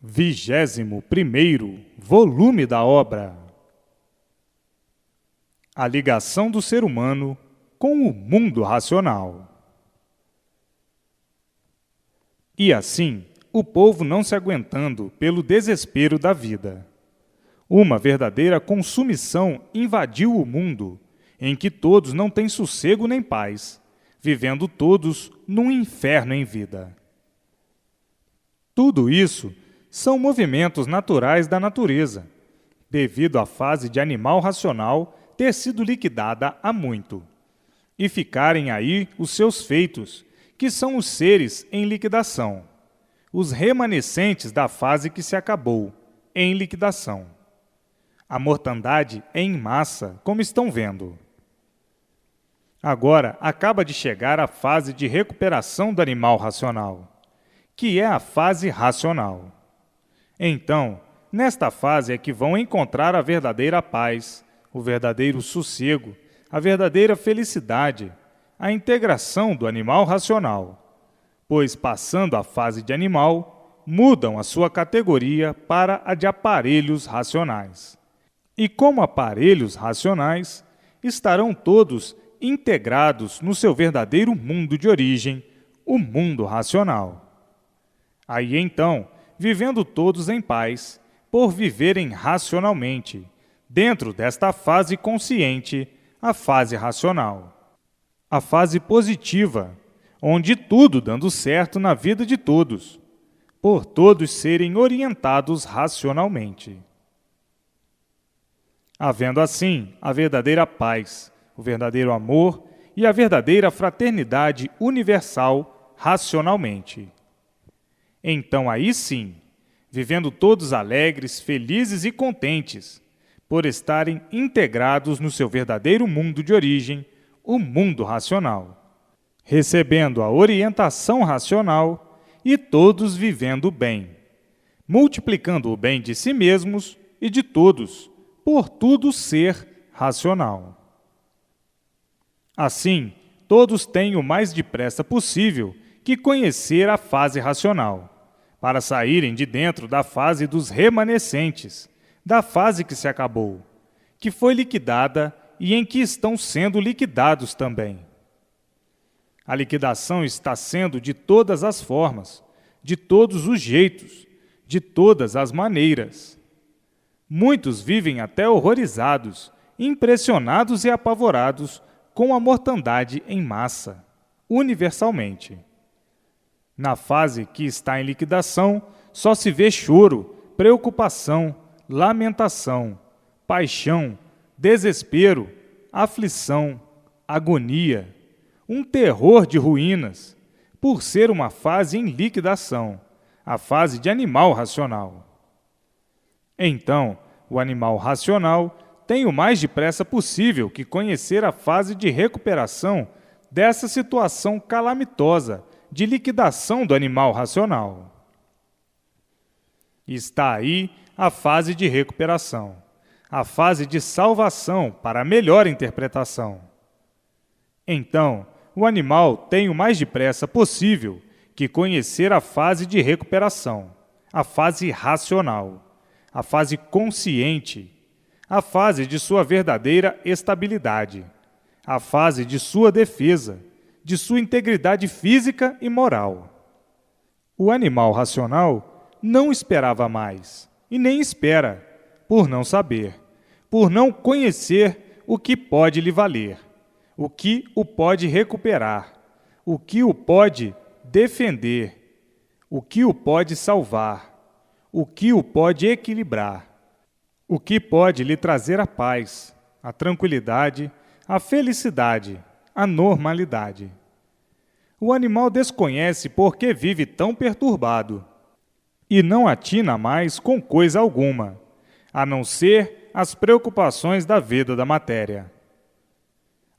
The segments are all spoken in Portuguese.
21º volume da obra. A ligação do ser humano com o mundo racional. E assim, o povo não se aguentando pelo desespero da vida. Uma verdadeira consumição invadiu o mundo, em que todos não têm sossego nem paz, vivendo todos num inferno em vida. Tudo isso são movimentos naturais da natureza, devido à fase de animal racional ter sido liquidada há muito, e ficarem aí os seus feitos, que são os seres em liquidação, os remanescentes da fase que se acabou, em liquidação. A mortandade é em massa, como estão vendo. Agora acaba de chegar a fase de recuperação do animal racional, que é a fase racional. Então, nesta fase é que vão encontrar a verdadeira paz, o verdadeiro sossego, a verdadeira felicidade, a integração do animal racional, pois, passando a fase de animal, mudam a sua categoria para a de aparelhos racionais. E como aparelhos racionais, estarão todos integrados no seu verdadeiro mundo de origem, o mundo racional. Aí então, vivendo todos em paz, por viverem racionalmente, dentro desta fase consciente, a fase racional. A fase positiva, onde tudo dando certo na vida de todos, por todos serem orientados racionalmente. Havendo assim a verdadeira paz, o verdadeiro amor e a verdadeira fraternidade universal racionalmente. Então aí sim, vivendo todos alegres, felizes e contentes, por estarem integrados no seu verdadeiro mundo de origem, o mundo racional, recebendo a orientação racional e todos vivendo bem, multiplicando o bem de si mesmos e de todos, por tudo ser racional. Assim, todos têm o mais depressa possível que conhecer a fase racional, para saírem de dentro da fase dos remanescentes, da fase que se acabou, que foi liquidada e em que estão sendo liquidados também. A liquidação está sendo de todas as formas, de todos os jeitos, de todas as maneiras. Muitos vivem até horrorizados, impressionados e apavorados com a mortandade em massa, universalmente. Na fase que está em liquidação, só se vê choro, preocupação, lamentação, paixão, desespero, aflição, agonia, um terror de ruínas, por ser uma fase em liquidação, a fase de animal racional. Então, o animal racional tem o mais depressa possível que conhecer a fase de recuperação dessa situação calamitosa de liquidação do animal racional. Está aí a fase de recuperação, a fase de salvação para a melhor interpretação. Então, o animal tem o mais depressa possível que conhecer a fase de recuperação, a fase racional, a fase consciente, a fase de sua verdadeira estabilidade, a fase de sua defesa, de sua integridade física e moral. O animal racional não esperava mais, e nem espera, por não saber, por não conhecer o que pode lhe valer, o que o pode recuperar, o que o pode defender, o que o pode salvar, o que o pode equilibrar, o que pode lhe trazer a paz, a tranquilidade, a felicidade, a normalidade. O animal desconhece por que vive tão perturbado e não atina mais com coisa alguma, a não ser as preocupações da vida da matéria.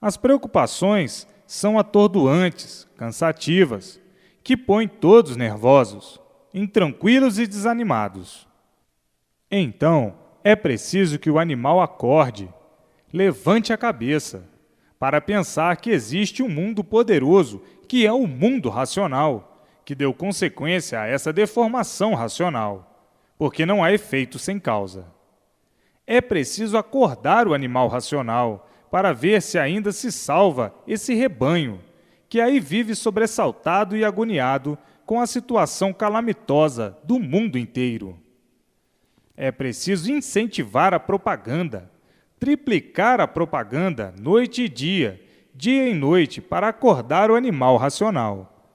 As preocupações são atordoantes, cansativas, que põem todos nervosos, intranquilos e desanimados. Então, é preciso que o animal acorde, levante a cabeça, para pensar que existe um mundo poderoso, que é o mundo racional, que deu consequência a essa deformação racional, porque não há efeito sem causa. É preciso acordar o animal racional para ver se ainda se salva esse rebanho, que aí vive sobressaltado e agoniado com a situação calamitosa do mundo inteiro. É preciso incentivar a propaganda, triplicar a propaganda noite e dia e noite, para acordar o animal racional,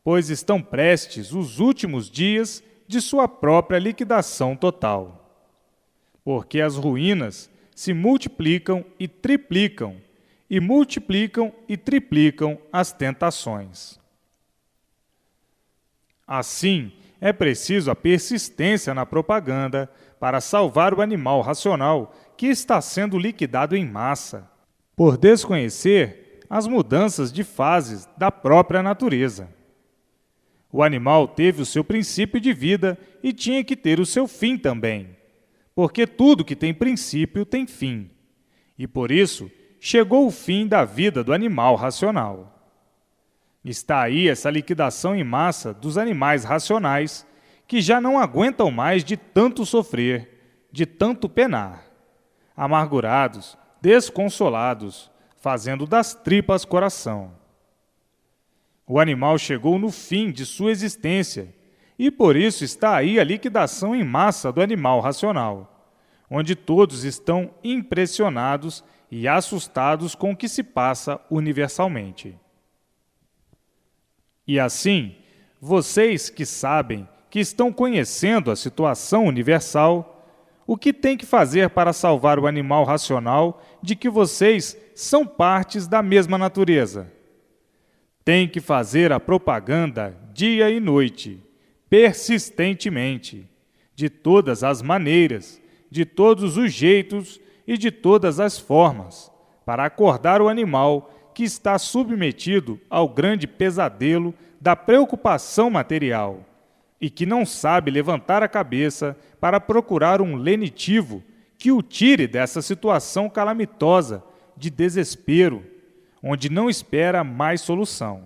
pois estão prestes os últimos dias de sua própria liquidação total. Porque as ruínas se multiplicam e triplicam, e multiplicam e triplicam as tentações. Assim, é preciso a persistência na propaganda para salvar o animal racional que está sendo liquidado em massa, por desconhecer as mudanças de fases da própria natureza. O animal teve o seu princípio de vida e tinha que ter o seu fim também, porque tudo que tem princípio tem fim, e por isso chegou o fim da vida do animal racional. Está aí essa liquidação em massa dos animais racionais, que já não aguentam mais de tanto sofrer, de tanto penar, amargurados, desconsolados, fazendo das tripas coração. O animal chegou no fim de sua existência, e por isso está aí a liquidação em massa do animal racional, onde todos estão impressionados e assustados com o que se passa universalmente. E assim, vocês que sabem, que estão conhecendo a situação universal, o que tem que fazer para salvar o animal racional de que vocês são partes da mesma natureza? Tem que fazer a propaganda dia e noite, persistentemente, de todas as maneiras, de todos os jeitos e de todas as formas, para acordar o animal que está submetido ao grande pesadelo da preocupação material e que não sabe levantar a cabeça para procurar um lenitivo que o tire dessa situação calamitosa de desespero, onde não espera mais solução.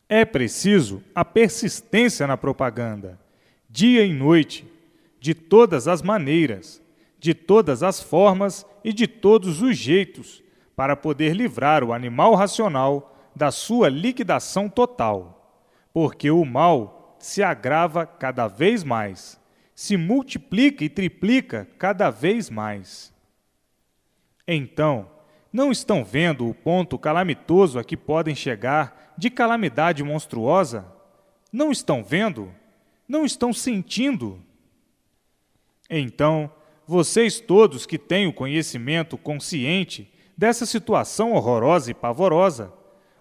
É preciso a persistência na propaganda, dia e noite, de todas as maneiras, de todas as formas e de todos os jeitos, para poder livrar o animal racional da sua liquidação total, porque o mal se agrava cada vez mais, se multiplica e triplica cada vez mais. Então, não estão vendo o ponto calamitoso a que podem chegar de calamidade monstruosa? Não estão vendo? Não estão sentindo? Então, vocês todos que têm o conhecimento consciente dessa situação horrorosa e pavorosa,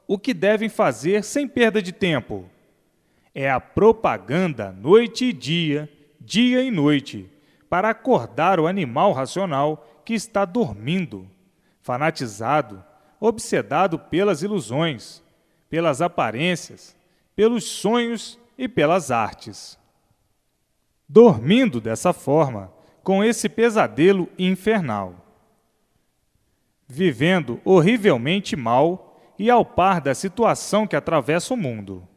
o que devem fazer sem perda de tempo? É a propaganda noite e dia e noite, para acordar o animal racional que está dormindo, fanatizado, obsedado pelas ilusões, pelas aparências, pelos sonhos e pelas artes. Dormindo dessa forma, com esse pesadelo infernal. Vivendo horrivelmente mal e ao par da situação que atravessa o mundo.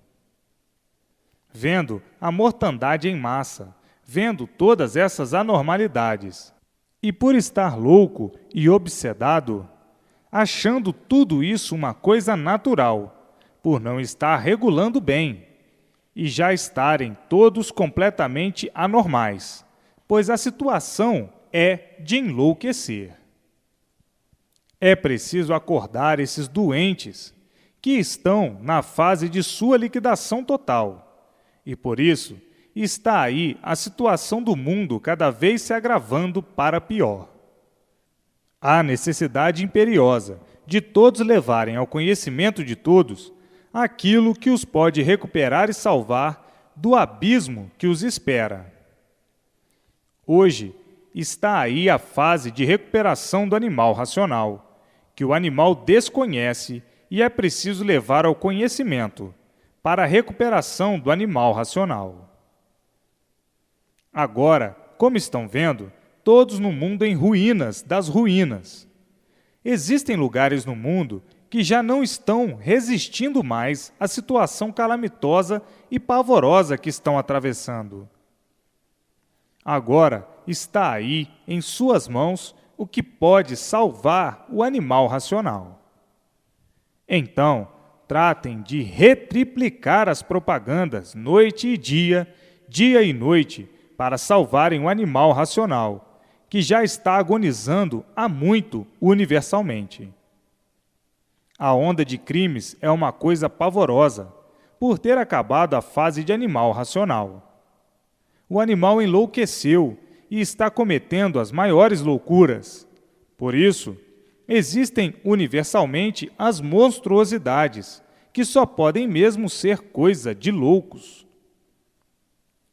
Vendo a mortandade em massa, vendo todas essas anormalidades. E por estar louco e obsedado, achando tudo isso uma coisa natural, por não estar regulando bem, e já estarem todos completamente anormais, pois a situação é de enlouquecer. É preciso acordar esses doentes que estão na fase de sua liquidação total, e por isso está aí a situação do mundo cada vez se agravando para pior. Há necessidade imperiosa de todos levarem ao conhecimento de todos aquilo que os pode recuperar e salvar do abismo que os espera. Hoje está aí a fase de recuperação do animal racional, que o animal desconhece e é preciso levar ao conhecimento para a recuperação do animal racional. Agora, como estão vendo, todos no mundo em ruínas das ruínas. Existem lugares no mundo que já não estão resistindo mais à situação calamitosa e pavorosa que estão atravessando. Agora está aí em suas mãos o que pode salvar o animal racional. Então, tratem de retriplicar as propagandas noite e dia e noite, para salvarem o animal racional, que já está agonizando há muito universalmente. A onda de crimes é uma coisa pavorosa, por ter acabado a fase de animal racional. O animal enlouqueceu e está cometendo as maiores loucuras. Por isso, existem universalmente as monstruosidades, que só podem mesmo ser coisa de loucos.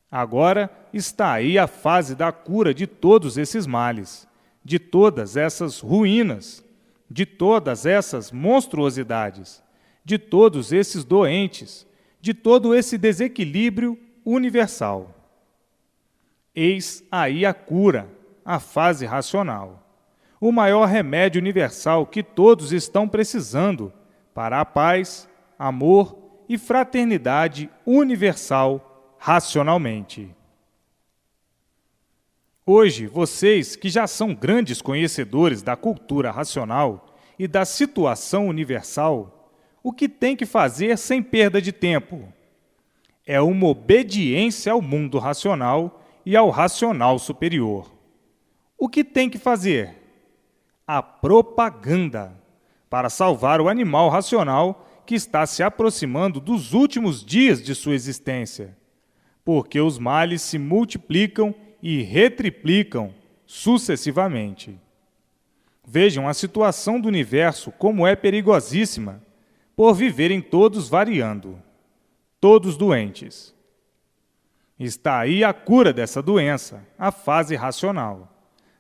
Agora está aí a fase da cura de todos esses males, de todas essas ruínas, de todas essas monstruosidades, de todos esses doentes, de todo esse desequilíbrio universal. Eis aí a cura, a fase racional, o maior remédio universal que todos estão precisando para a paz, amor e fraternidade universal racionalmente. Hoje, vocês que já são grandes conhecedores da cultura racional e da situação universal, o que tem que fazer sem perda de tempo? É uma obediência ao mundo racional e ao racional superior. O que tem que fazer? A propaganda, para salvar o animal racional que está se aproximando dos últimos dias de sua existência, porque os males se multiplicam e retriplicam sucessivamente. Vejam a situação do universo como é perigosíssima, por viverem todos variando, todos doentes. Está aí a cura dessa doença, a fase racional,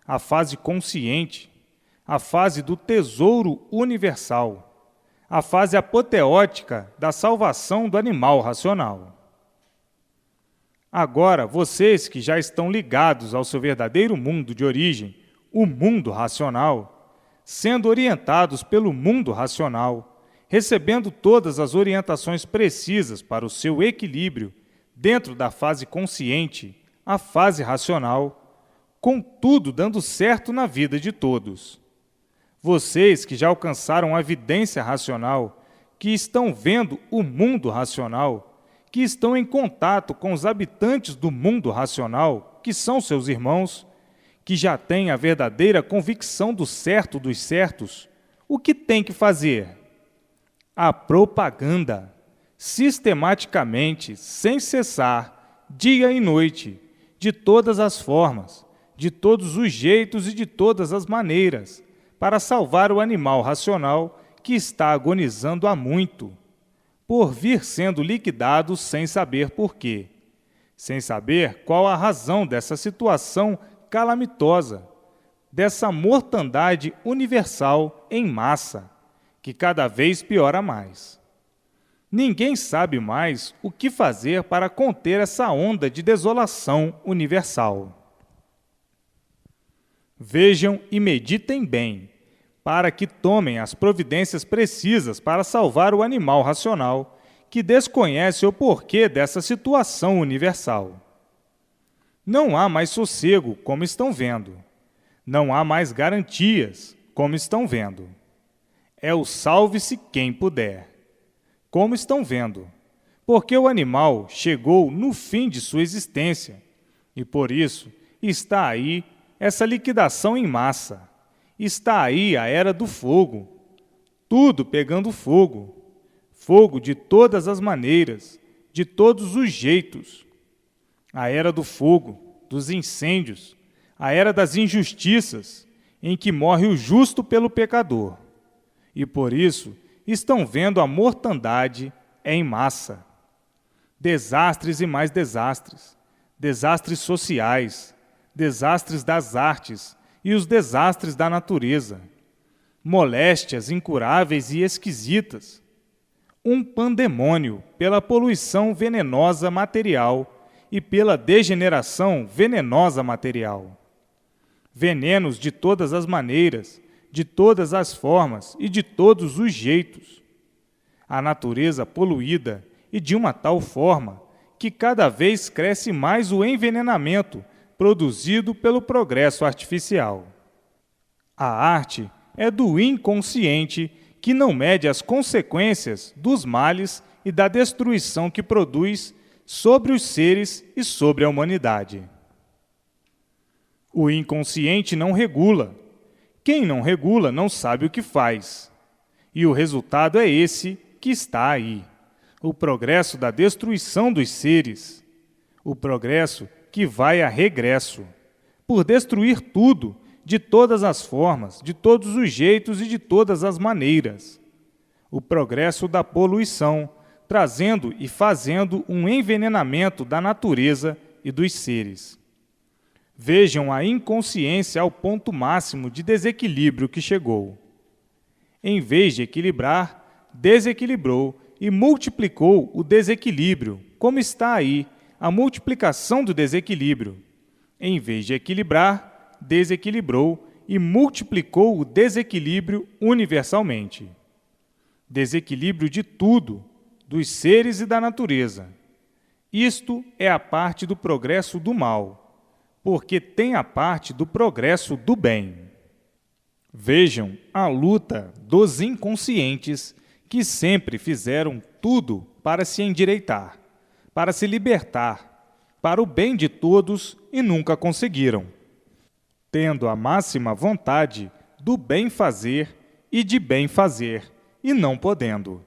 a fase consciente, a fase do tesouro universal, a fase apoteótica da salvação do animal racional. Agora, vocês que já estão ligados ao seu verdadeiro mundo de origem, o mundo racional, sendo orientados pelo mundo racional, recebendo todas as orientações precisas para o seu equilíbrio dentro da fase consciente, a fase racional, com tudo dando certo na vida de todos. Vocês que já alcançaram a evidência racional, que estão vendo o mundo racional, que estão em contato com os habitantes do mundo racional, que são seus irmãos, que já têm a verdadeira convicção do certo dos certos, o que tem que fazer? A propaganda, sistematicamente, sem cessar, dia e noite, de todas as formas, de todos os jeitos e de todas as maneiras, para salvar o animal racional que está agonizando há muito, por vir sendo liquidado sem saber por quê, sem saber qual a razão dessa situação calamitosa, dessa mortandade universal em massa, que cada vez piora mais. Ninguém sabe mais o que fazer para conter essa onda de desolação universal. Vejam e meditem bem, para que tomem as providências precisas para salvar o animal racional, que desconhece o porquê dessa situação universal. Não há mais sossego, como estão vendo. Não há mais garantias, como estão vendo. É o salve-se quem puder, como estão vendo, porque o animal chegou no fim de sua existência, e por isso está aí essa liquidação em massa. Está aí a era do fogo, tudo pegando fogo, fogo de todas as maneiras, de todos os jeitos. A era do fogo, dos incêndios, a era das injustiças, em que morre o justo pelo pecador. E por isso estão vendo a mortandade em massa. Desastres e mais desastres, desastres sociais, desastres das artes, e os desastres da natureza, moléstias incuráveis e esquisitas, um pandemônio pela poluição venenosa material e pela degeneração venenosa material. Venenos de todas as maneiras, de todas as formas e de todos os jeitos. A natureza poluída e de uma tal forma que cada vez cresce mais o envenenamento produzido pelo progresso artificial. A arte é do inconsciente que não mede as consequências dos males e da destruição que produz sobre os seres e sobre a humanidade. O inconsciente não regula. Quem não regula não sabe o que faz. E o resultado é esse que está aí: o progresso da destruição dos seres, o progresso que vai a regresso, por destruir tudo, de todas as formas, de todos os jeitos e de todas as maneiras. O progresso da poluição, trazendo e fazendo um envenenamento da natureza e dos seres. Vejam a inconsciência ao ponto máximo de desequilíbrio que chegou. Em vez de equilibrar, desequilibrou e multiplicou o desequilíbrio, como está aí, a multiplicação do desequilíbrio. Em vez de equilibrar, desequilibrou e multiplicou o desequilíbrio universalmente. Desequilíbrio de tudo, dos seres e da natureza. Isto é a parte do progresso do mal, porque tem a parte do progresso do bem. Vejam a luta dos inconscientes que sempre fizeram tudo para se endireitar, para se libertar, para o bem de todos e nunca conseguiram, tendo a máxima vontade do bem fazer e de bem fazer, e não podendo.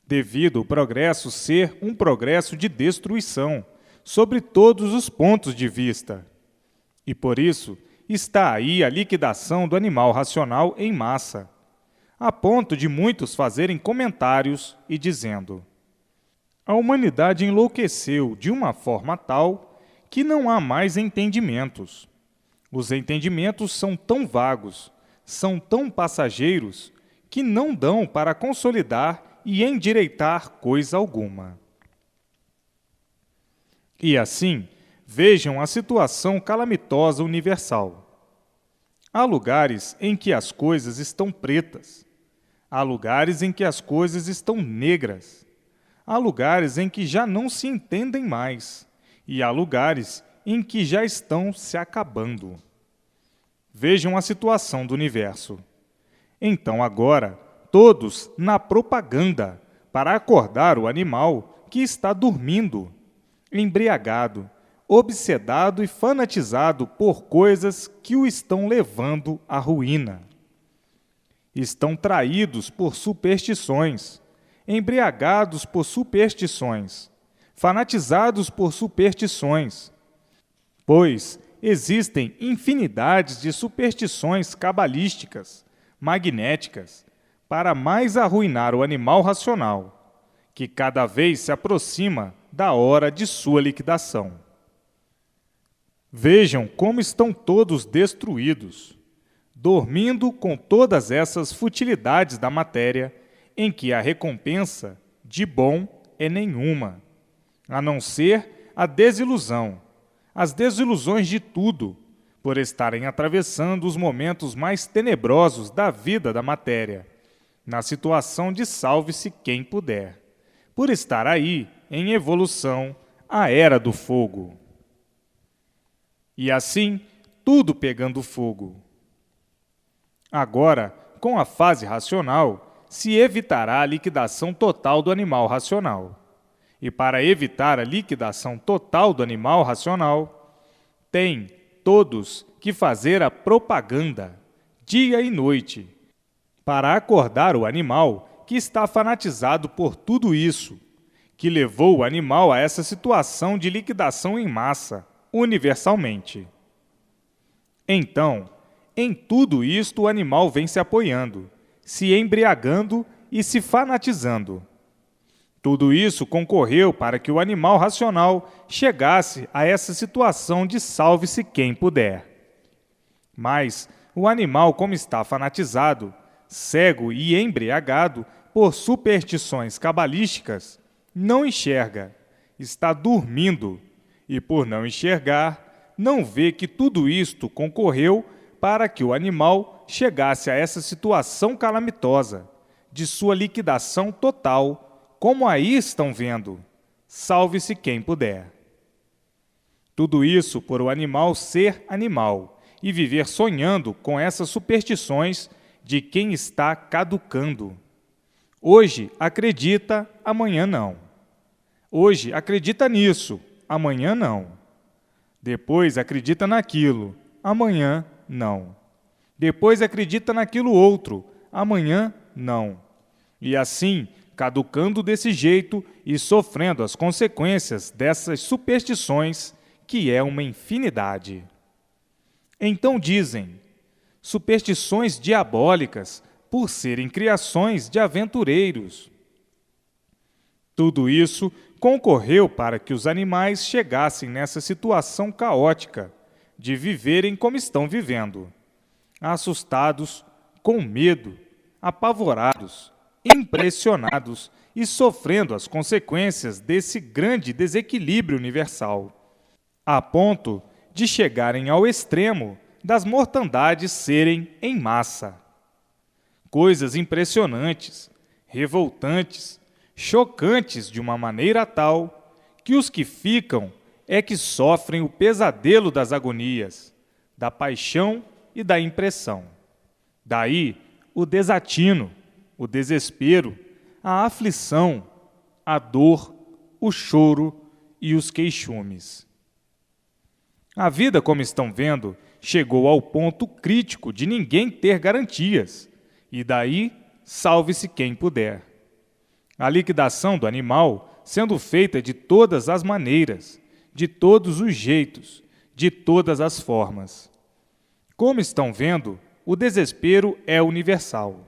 Devido ao progresso ser um progresso de destruição, sobre todos os pontos de vista. E por isso está aí a liquidação do animal racional em massa, a ponto de muitos fazerem comentários e dizendo: a humanidade enlouqueceu de uma forma tal que não há mais entendimentos. Os entendimentos são tão vagos, são tão passageiros, que não dão para consolidar e endireitar coisa alguma. E assim, vejam a situação calamitosa universal. Há lugares em que as coisas estão pretas. Há lugares em que as coisas estão negras. Há lugares em que já não se entendem mais. E há lugares em que já estão se acabando. Vejam a situação do universo. Então agora, todos na propaganda para acordar o animal que está dormindo, embriagado, obsedado e fanatizado por coisas que o estão levando à ruína. Estão traídos por superstições, embriagados por superstições, fanatizados por superstições, pois existem infinidades de superstições cabalísticas, magnéticas, para mais arruinar o animal racional, que cada vez se aproxima da hora de sua liquidação. Vejam como estão todos destruídos, dormindo com todas essas futilidades da matéria, em que a recompensa de bom é nenhuma, a não ser a desilusão, as desilusões de tudo, por estarem atravessando os momentos mais tenebrosos da vida da matéria, na situação de salve-se quem puder, por estar aí, em evolução, a era do fogo. E assim, tudo pegando fogo. Agora, com a fase racional, se evitará a liquidação total do animal racional. E para evitar a liquidação total do animal racional, tem todos que fazer a propaganda, dia e noite, para acordar o animal que está fanatizado por tudo isso, que levou o animal a essa situação de liquidação em massa, universalmente. Então, em tudo isto o animal vem se apoiando, se embriagando e se fanatizando. Tudo isso concorreu para que o animal racional chegasse a essa situação de salve-se quem puder. Mas o animal, como está fanatizado, cego e embriagado por superstições cabalísticas, não enxerga, está dormindo, e por não enxergar, não vê que tudo isto concorreu para que o animal chegasse a essa situação calamitosa, de sua liquidação total, como aí estão vendo, salve-se quem puder. Tudo isso por o animal ser animal e viver sonhando com essas superstições de quem está caducando. Hoje acredita, amanhã não. Hoje acredita nisso, amanhã não. Depois acredita naquilo, amanhã não. Depois acredita naquilo outro, amanhã não. E assim, caducando desse jeito e sofrendo as consequências dessas superstições, que é uma infinidade. Então dizem, superstições diabólicas por serem criações de aventureiros. Tudo isso concorreu para que os animais chegassem nessa situação caótica de viverem como estão vivendo, assustados, com medo, apavorados, impressionados e sofrendo as consequências desse grande desequilíbrio universal, a ponto de chegarem ao extremo das mortandades serem em massa. Coisas impressionantes, revoltantes, chocantes de uma maneira tal que os que ficam é que sofrem o pesadelo das agonias, da paixão e da impressão. Daí o desatino, o desespero, a aflição, a dor, o choro e os queixumes. A vida, como estão vendo, chegou ao ponto crítico de ninguém ter garantias, e daí salve-se quem puder. A liquidação do animal sendo feita de todas as maneiras, de todos os jeitos, de todas as formas. Como estão vendo, o desespero é universal.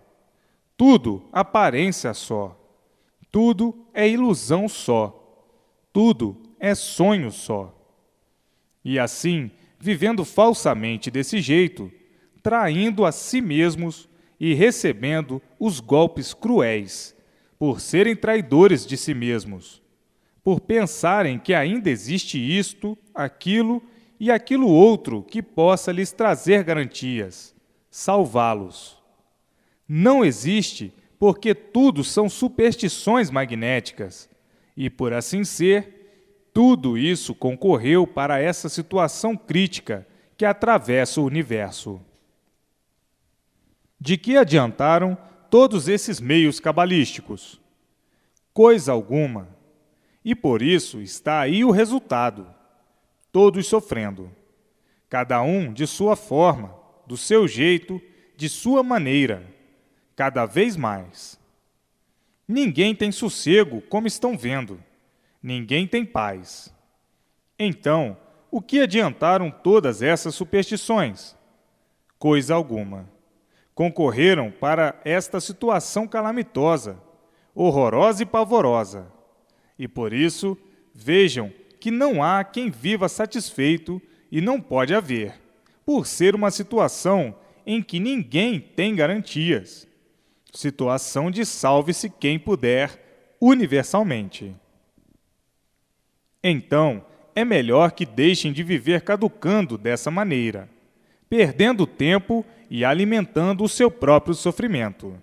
Tudo aparência só. Tudo é ilusão só. Tudo é sonho só. E assim, vivendo falsamente desse jeito, traindo a si mesmos e recebendo os golpes cruéis, por serem traidores de si mesmos, por pensarem que ainda existe isto, aquilo e aquilo outro que possa lhes trazer garantias, salvá-los. Não existe, porque tudo são superstições magnéticas, e por assim ser, tudo isso concorreu para essa situação crítica que atravessa o universo. De que adiantaram todos esses meios cabalísticos? Coisa alguma. E por isso está aí o resultado. Todos sofrendo. Cada um de sua forma, do seu jeito, de sua maneira. Cada vez mais. Ninguém tem sossego, como estão vendo. Ninguém tem paz. Então, o que adiantaram todas essas superstições? Coisa alguma. Concorreram para esta situação calamitosa, horrorosa e pavorosa. E por isso, vejam que não há quem viva satisfeito e não pode haver, por ser uma situação em que ninguém tem garantias. Situação de salve-se quem puder, universalmente. Então, é melhor que deixem de viver caducando dessa maneira, perdendo tempo e alimentando o seu próprio sofrimento.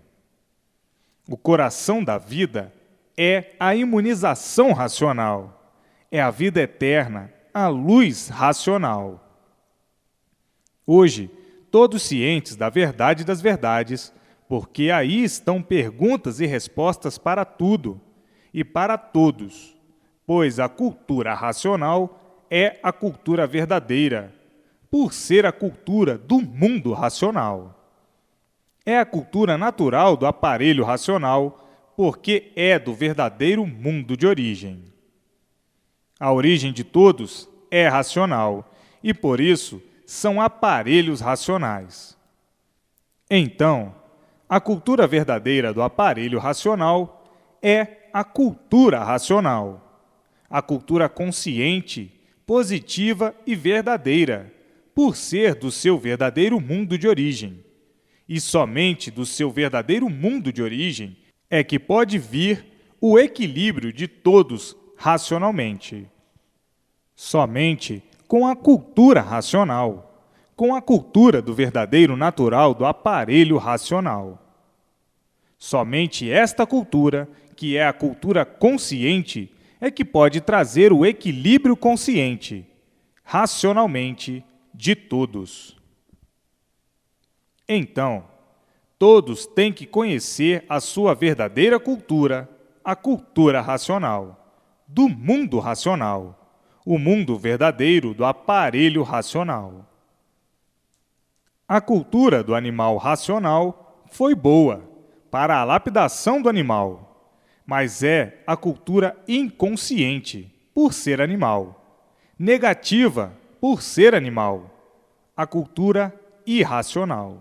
O coração da vida é a imunização racional, é a vida eterna, a luz racional. Hoje, todos cientes da verdade das verdades, porque aí estão perguntas e respostas para tudo e para todos, pois a cultura racional é a cultura verdadeira, por ser a cultura do mundo racional. É a cultura natural do aparelho racional, porque é do verdadeiro mundo de origem. A origem de todos é racional, e por isso são aparelhos racionais. Então, a cultura verdadeira do aparelho racional é a cultura racional. A cultura consciente, positiva e verdadeira, por ser do seu verdadeiro mundo de origem. E somente do seu verdadeiro mundo de origem é que pode vir o equilíbrio de todos racionalmente. Somente com a cultura racional, com a cultura do verdadeiro natural do aparelho racional. Somente esta cultura, que é a cultura consciente, é que pode trazer o equilíbrio consciente, racionalmente de todos. Então, todos têm que conhecer a sua verdadeira cultura, a cultura racional, do mundo racional, o mundo verdadeiro do aparelho racional. A cultura do animal racional foi boa para a lapidação do animal, mas é a cultura inconsciente, por ser animal, negativa, por ser animal, a cultura irracional.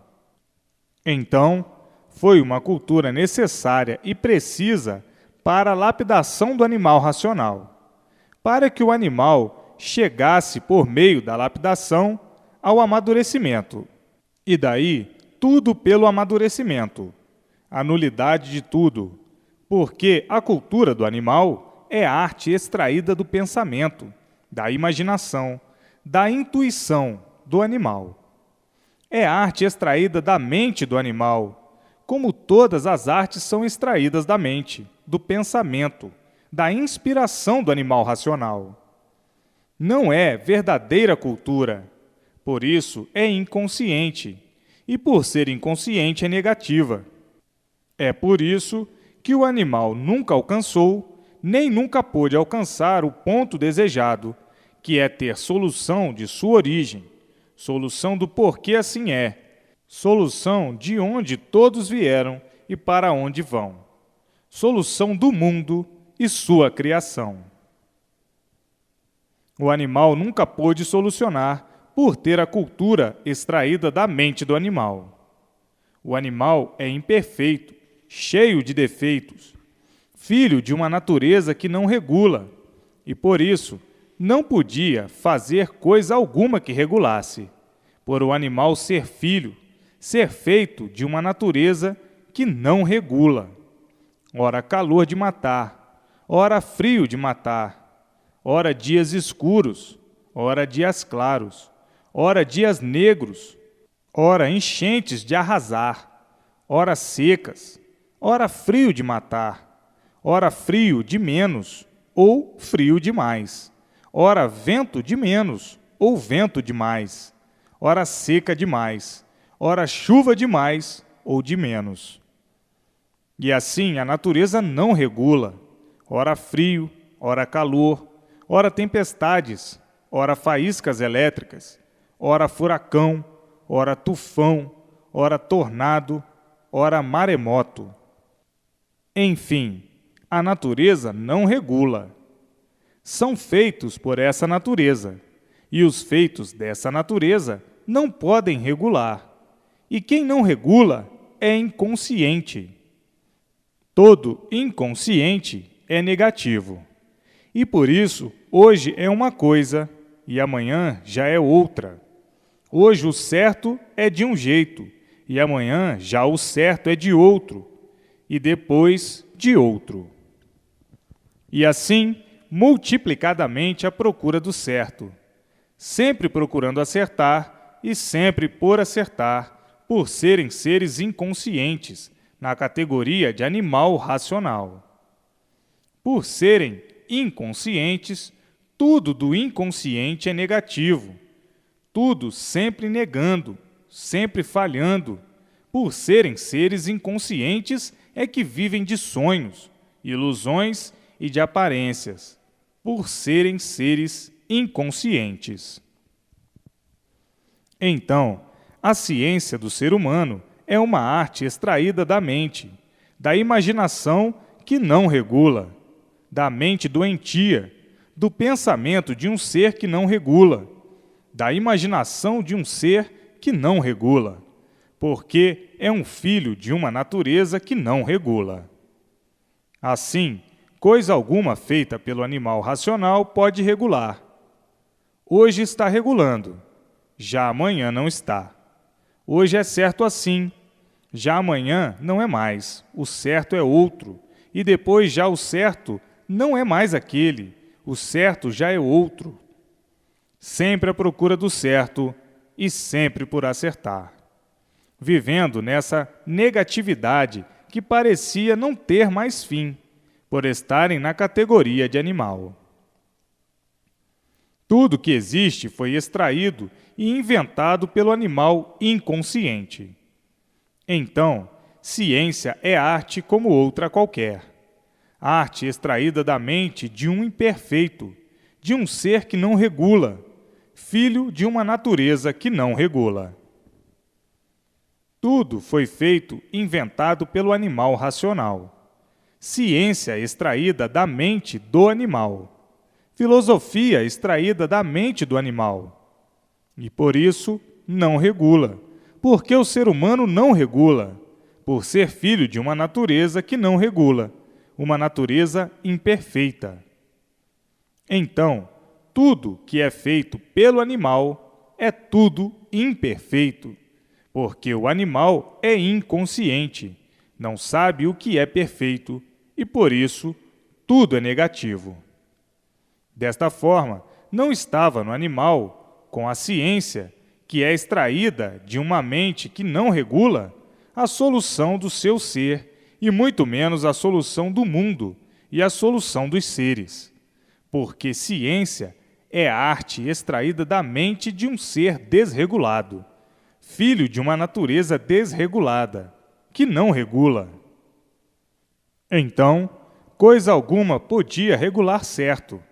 Então, foi uma cultura necessária e precisa para a lapidação do animal racional, para que o animal chegasse por meio da lapidação ao amadurecimento. E daí, tudo pelo amadurecimento, a nulidade de tudo, porque a cultura do animal é arte extraída do pensamento, da imaginação, da intuição do animal. É arte extraída da mente do animal, como todas as artes são extraídas da mente, do pensamento, da inspiração do animal racional. Não é verdadeira cultura, por isso é inconsciente, e por ser inconsciente é negativa. É por isso que o animal nunca alcançou, nem nunca pôde alcançar o ponto desejado, que é ter solução de sua origem, solução do porquê assim é, solução de onde todos vieram e para onde vão, solução do mundo e sua criação. O animal nunca pôde solucionar por ter a cultura extraída da mente do animal. O animal é imperfeito, cheio de defeitos, filho de uma natureza que não regula, e por isso não podia fazer coisa alguma que regulasse, por o animal ser filho, ser feito de uma natureza que não regula. Ora calor de matar, ora frio de matar, ora dias escuros, ora dias claros, ora dias negros, ora enchentes de arrasar, ora secas, ora frio de matar, ora frio de menos ou frio demais, ora vento de menos ou vento demais, ora seca demais, ora chuva demais ou de menos. E assim a natureza não regula, ora frio, ora calor, ora tempestades, ora faíscas elétricas, ora furacão, ora tufão, ora tornado, ora maremoto. Enfim, a natureza não regula. São feitos por essa natureza, e os feitos dessa natureza não podem regular. E quem não regula é inconsciente. Todo inconsciente é negativo. E por isso, hoje é uma coisa e amanhã já é outra. Hoje o certo é de um jeito, e amanhã já o certo é de outro, e depois de outro. E assim, multiplicadamente a procura do certo, sempre procurando acertar e sempre por acertar, por serem seres inconscientes, na categoria de animal racional. Por serem inconscientes, tudo do inconsciente é negativo, tudo sempre negando, sempre falhando. Por serem seres inconscientes é que vivem de sonhos, ilusões e de aparências, por serem seres inconscientes. Então, a ciência do ser humano é uma arte extraída da mente, da imaginação que não regula, da mente doentia, do pensamento de um ser que não regula, da imaginação de um ser que não regula, porque é um filho de uma natureza que não regula. Assim, coisa alguma feita pelo animal racional pode regular. Hoje está regulando, já amanhã não está. Hoje é certo assim, já amanhã não é mais, o certo é outro, e depois já o certo não é mais aquele, o certo já é outro. Sempre à procura do certo e sempre por acertar. Vivendo nessa negatividade que parecia não ter mais fim, por estarem na categoria de animal. Tudo que existe foi extraído e inventado pelo animal inconsciente. Então, ciência é arte como outra qualquer. Arte extraída da mente de um imperfeito, de um ser que não regula, filho de uma natureza que não regula. Tudo foi feito inventado pelo animal racional. Ciência extraída da mente do animal. Filosofia extraída da mente do animal. E por isso não regula, porque o ser humano não regula, por ser filho de uma natureza que não regula, uma natureza imperfeita. Então, tudo que é feito pelo animal é tudo imperfeito, porque o animal é inconsciente, não sabe o que é perfeito e, por isso, tudo é negativo. Desta forma, não estava no animal, com a ciência, que é extraída de uma mente que não regula, a solução do seu ser, e muito menos a solução do mundo e a solução dos seres. Porque ciência é a arte extraída da mente de um ser desregulado, filho de uma natureza desregulada, que não regula. Então, coisa alguma podia regular certo,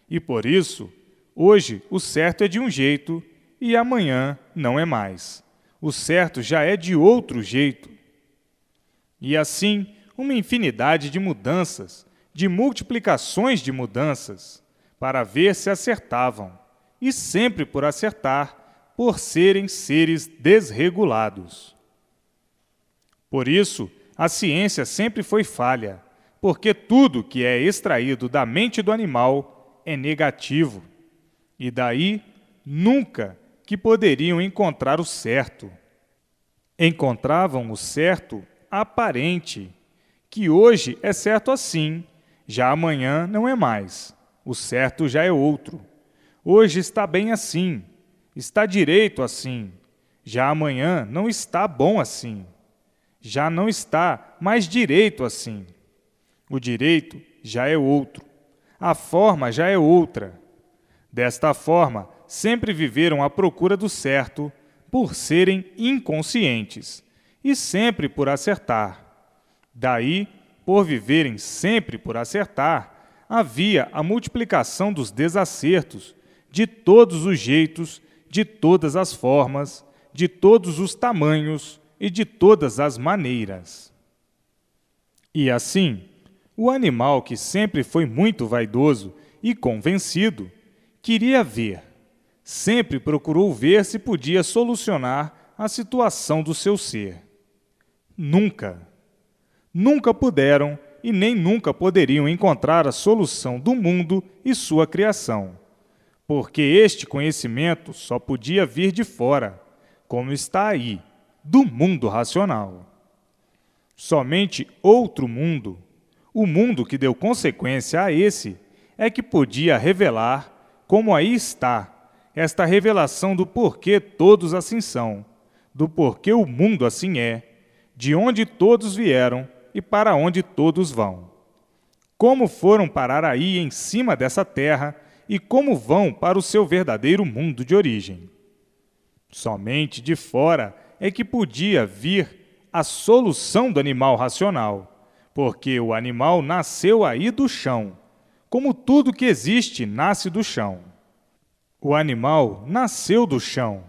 e por isso, hoje o certo é de um jeito e amanhã não é mais. O certo já é de outro jeito. E assim, uma infinidade de mudanças, de multiplicações de mudanças, para ver se acertavam, e sempre por acertar, por serem seres desregulados. Por isso, a ciência sempre foi falha, porque tudo que é extraído da mente do animal é negativo, e daí nunca que poderiam encontrar o certo. Encontravam o certo aparente, que hoje é certo assim, já amanhã não é mais. O certo já é outro. Hoje está bem assim, está direito assim, já amanhã não está bom assim. Já não está mais direito assim. O direito já é outro. A forma já é outra. Desta forma, sempre viveram à procura do certo, por serem inconscientes, e sempre por acertar. Daí, por viverem sempre por acertar, havia a multiplicação dos desacertos, de todos os jeitos, de todas as formas, de todos os tamanhos e de todas as maneiras. E assim, o animal que sempre foi muito vaidoso e convencido, queria ver, sempre procurou ver se podia solucionar a situação do seu ser. Nunca puderam e nem nunca poderiam encontrar a solução do mundo e sua criação, porque este conhecimento só podia vir de fora, como está aí, do mundo racional. Somente outro mundo, o mundo que deu consequência a esse, é que podia revelar, como aí está, esta revelação do porquê todos assim são, do porquê o mundo assim é, de onde todos vieram e para onde todos vão. Como foram parar aí em cima dessa terra e como vão para o seu verdadeiro mundo de origem. Somente de fora é que podia vir a solução do animal racional, porque o animal nasceu aí do chão, como tudo que existe nasce do chão. O animal nasceu do chão,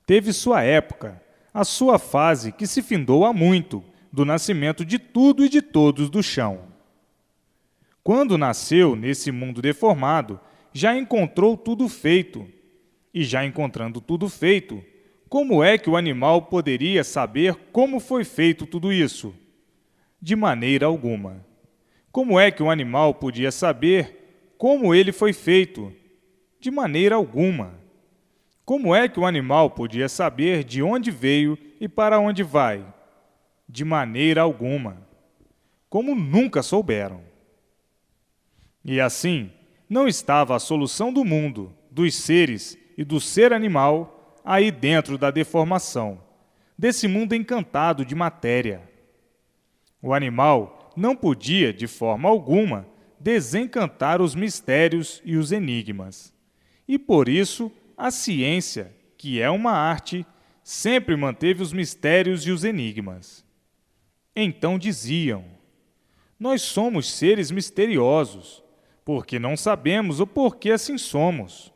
teve sua época, a sua fase que se findou há muito, do nascimento de tudo e de todos do chão. Quando nasceu nesse mundo deformado, já encontrou tudo feito. E já encontrando tudo feito, como é que o animal poderia saber como foi feito tudo isso? De maneira alguma. Como é que o animal podia saber como ele foi feito? De maneira alguma. Como é que o animal podia saber de onde veio e para onde vai? De maneira alguma. Como nunca souberam. E assim, não estava a solução do mundo, dos seres e do ser animal aí dentro da deformação, desse mundo encantado de matéria. O animal não podia, de forma alguma, desencantar os mistérios e os enigmas. E por isso, a ciência, que é uma arte, sempre manteve os mistérios e os enigmas. Então diziam: nós somos seres misteriosos, porque não sabemos o porquê assim somos.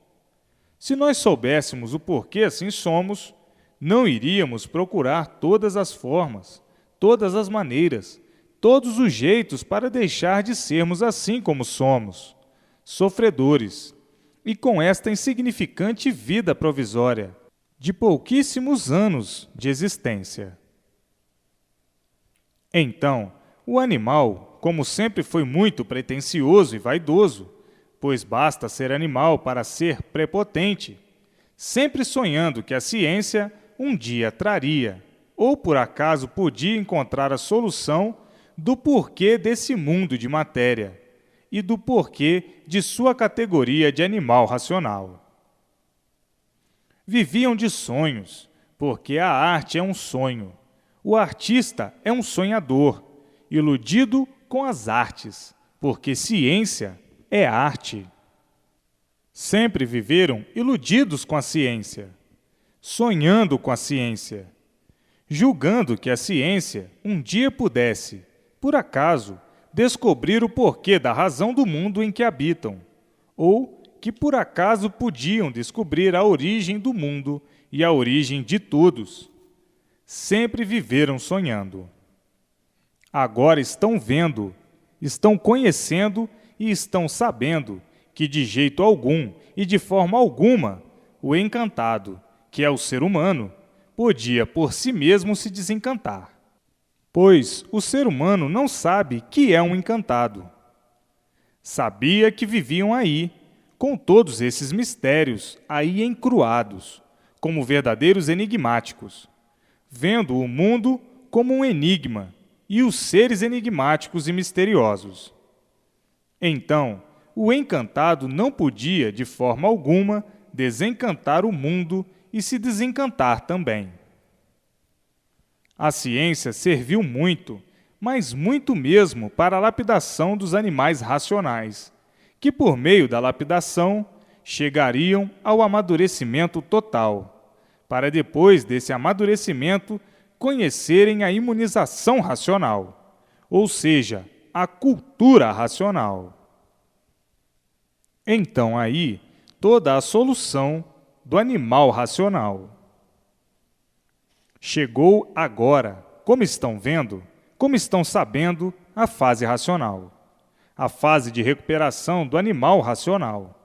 Se nós soubéssemos o porquê assim somos, não iríamos procurar todas as formas, todas as maneiras, todos os jeitos para deixar de sermos assim como somos, sofredores, e com esta insignificante vida provisória, de pouquíssimos anos de existência. Então, o animal, como sempre foi muito pretensioso e vaidoso, pois basta ser animal para ser prepotente, sempre sonhando que a ciência um dia traria, ou por acaso podia encontrar a solução do porquê desse mundo de matéria e do porquê de sua categoria de animal racional. Viviam de sonhos, porque a arte é um sonho. O artista é um sonhador, iludido com as artes, porque ciência é arte. Sempre viveram iludidos com a ciência, sonhando com a ciência, julgando que a ciência um dia pudesse, por acaso, descobrir o porquê da razão do mundo em que habitam, ou que por acaso podiam descobrir a origem do mundo e a origem de todos. Sempre viveram sonhando. Agora estão vendo, estão conhecendo e estão sabendo que de jeito algum e de forma alguma o encantado, que é o ser humano, podia por si mesmo se desencantar. Pois o ser humano não sabe que é um encantado. Sabia que viviam aí, com todos esses mistérios aí encruados, como verdadeiros enigmáticos, vendo o mundo como um enigma e os seres enigmáticos e misteriosos. Então, o encantado não podia, de forma alguma, desencantar o mundo e se desencantar também. A ciência serviu muito, mas muito mesmo, para a lapidação dos animais racionais, que por meio da lapidação chegariam ao amadurecimento total, para depois desse amadurecimento conhecerem a imunização racional, ou seja, a cultura racional. Então aí, toda a solução do animal racional. Chegou agora, como estão vendo, como estão sabendo, a fase racional, a fase de recuperação do animal racional.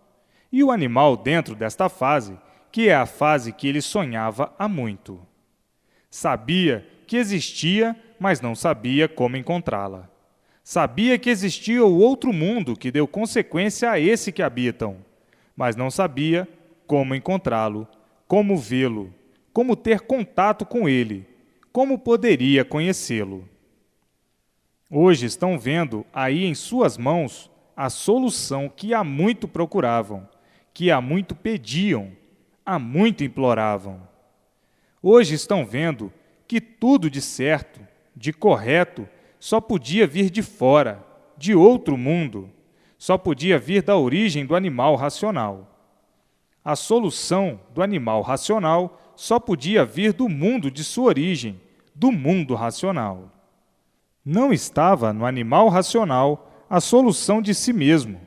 E o animal dentro desta fase, que é a fase que ele sonhava há muito. Sabia que existia, mas não sabia como encontrá-la. Sabia que existia o outro mundo que deu consequência a esse que habitam, mas não sabia como encontrá-lo, como vê-lo, como ter contato com ele, como poderia conhecê-lo. Hoje estão vendo aí em suas mãos a solução que há muito procuravam, que há muito pediam, há muito imploravam. Hoje estão vendo que tudo de certo, de correto, só podia vir de fora, de outro mundo, só podia vir da origem do animal racional. A solução do animal racional só podia vir do mundo de sua origem, do mundo racional. Não estava no animal racional a solução de si mesmo,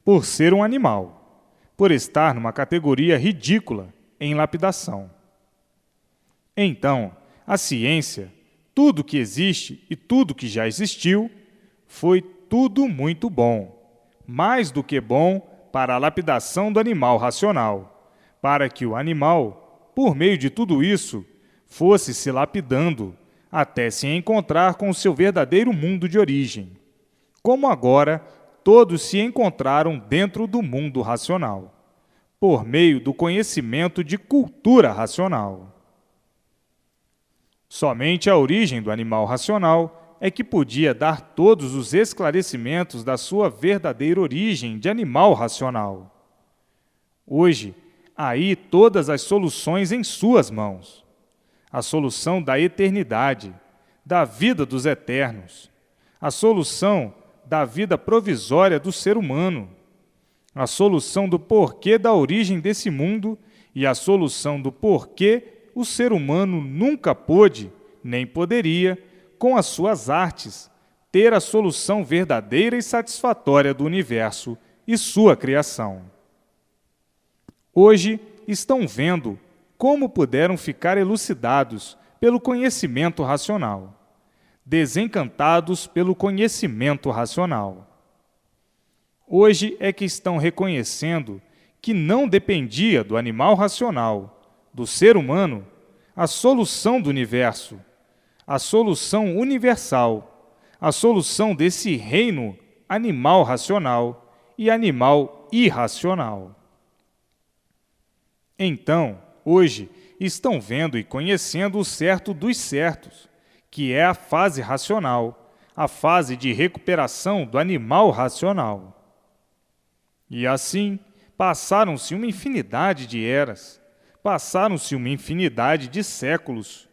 por ser um animal, por estar numa categoria ridícula em lapidação. Então, a ciência, tudo que existe e tudo que já existiu, foi tudo muito bom, mais do que bom para a lapidação do animal racional, para que o animal, por meio de tudo isso, fosse se lapidando até se encontrar com o seu verdadeiro mundo de origem, como agora todos se encontraram dentro do mundo racional, por meio do conhecimento de cultura racional. Somente a origem do animal racional é que podia dar todos os esclarecimentos da sua verdadeira origem de animal racional. Hoje, há aí todas as soluções em suas mãos. A solução da eternidade, da vida dos eternos, a solução da vida provisória do ser humano, a solução do porquê da origem desse mundo e a solução do porquê o ser humano nunca pôde, nem poderia, com as suas artes, ter a solução verdadeira e satisfatória do universo e sua criação. Hoje estão vendo como puderam ficar elucidados pelo conhecimento racional, desencantados pelo conhecimento racional. Hoje é que estão reconhecendo que não dependia do animal racional, do ser humano, a solução do universo, a solução universal, a solução desse reino animal racional e animal irracional. Então, hoje, estão vendo e conhecendo o certo dos certos, que é a fase racional, a fase de recuperação do animal racional. E assim, passaram-se uma infinidade de eras, passaram-se uma infinidade de séculos,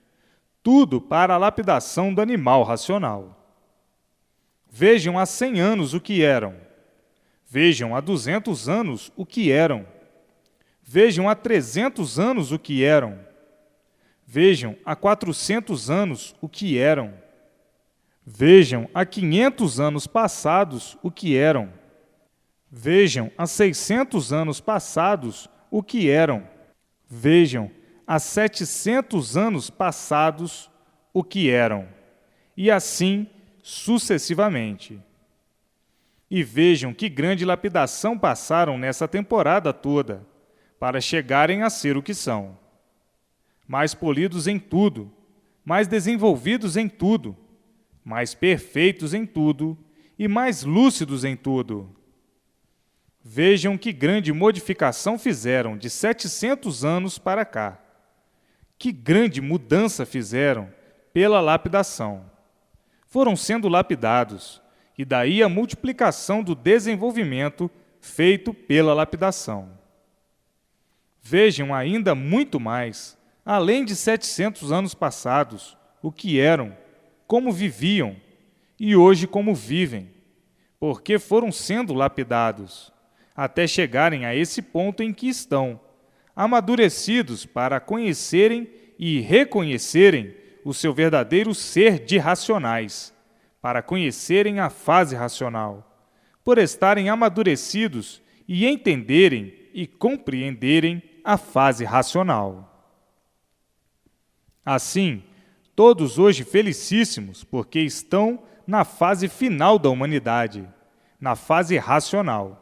tudo para a lapidação do animal racional. Vejam há 100 anos o que eram. Vejam há 200 anos o que eram. Vejam há 300 anos o que eram. Vejam há 400 anos o que eram. Vejam há 500 anos passados o que eram. Vejam há 600 anos passados o que eram. Vejam há 700 anos passados o que eram. E assim sucessivamente. E vejam que grande lapidação passaram nessa temporada toda, para chegarem a ser o que são. Mais polidos em tudo, mais desenvolvidos em tudo, mais perfeitos em tudo e mais lúcidos em tudo. Vejam que grande modificação fizeram de 700 anos para cá. Que grande mudança fizeram pela lapidação. Foram sendo lapidados, e daí a multiplicação do desenvolvimento feito pela lapidação. Vejam ainda muito mais, além de 700 anos passados, o que eram, como viviam e hoje como vivem, porque foram sendo lapidados, até chegarem a esse ponto em que estão, amadurecidos para conhecerem e reconhecerem o seu verdadeiro ser de racionais, para conhecerem a fase racional, por estarem amadurecidos e entenderem e compreenderem a fase racional. Assim, todos hoje felicíssimos, porque estão na fase final da humanidade, na fase racional,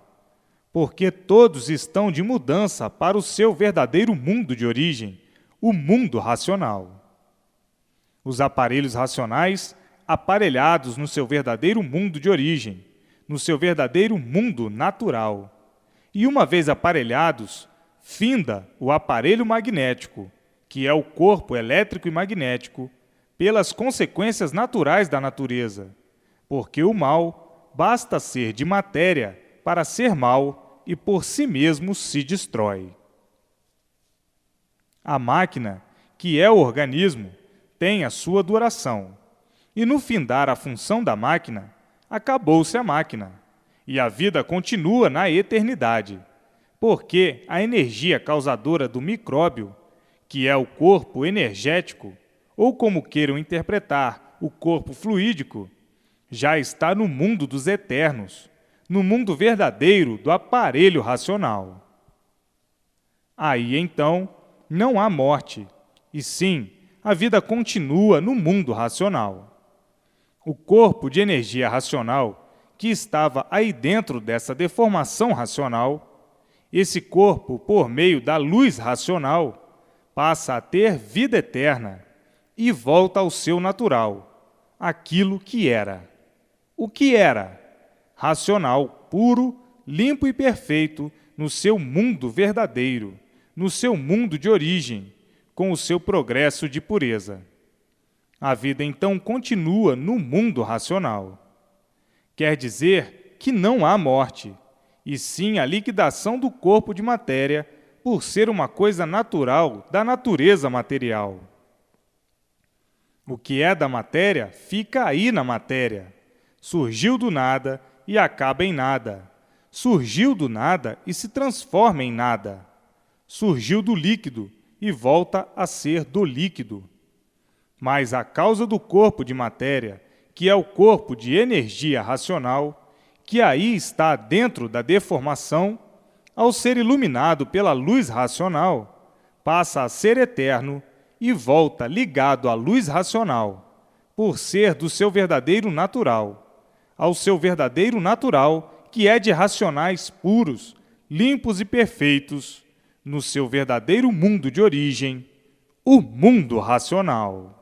porque todos estão de mudança para o seu verdadeiro mundo de origem, o mundo racional. Os aparelhos racionais aparelhados no seu verdadeiro mundo de origem, no seu verdadeiro mundo natural. E uma vez aparelhados, finda o aparelho magnético, que é o corpo elétrico e magnético, pelas consequências naturais da natureza, porque o mal basta ser de matéria para ser mal e por si mesmo se destrói. A máquina, que é o organismo, tem a sua duração, e no findar a função da máquina, acabou-se a máquina, e a vida continua na eternidade, porque a energia causadora do micróbio, que é o corpo energético, ou como queiram interpretar, o corpo fluídico, já está no mundo dos eternos, no mundo verdadeiro do aparelho racional. Aí, então, não há morte, e sim, a vida continua no mundo racional. O corpo de energia racional, que estava aí dentro dessa deformação racional, esse corpo, por meio da luz racional, passa a ter vida eterna e volta ao seu natural, aquilo que era. O que era? Racional, puro, limpo e perfeito, no seu mundo verdadeiro, no seu mundo de origem, com o seu progresso de pureza. A vida, então, continua no mundo racional. Quer dizer que não há morte, e sim a liquidação do corpo de matéria por ser uma coisa natural da natureza material. O que é da matéria fica aí na matéria, surgiu do nada e acaba em nada, surgiu do nada e se transforma em nada. Surgiu do líquido e volta a ser do líquido. Mas a causa do corpo de matéria, que é o corpo de energia racional, que aí está dentro da deformação, ao ser iluminado pela luz racional, passa a ser eterno e volta ligado à luz racional, por ser do seu verdadeiro natural, ao seu verdadeiro natural, que é de racionais puros, limpos e perfeitos, no seu verdadeiro mundo de origem, o mundo racional.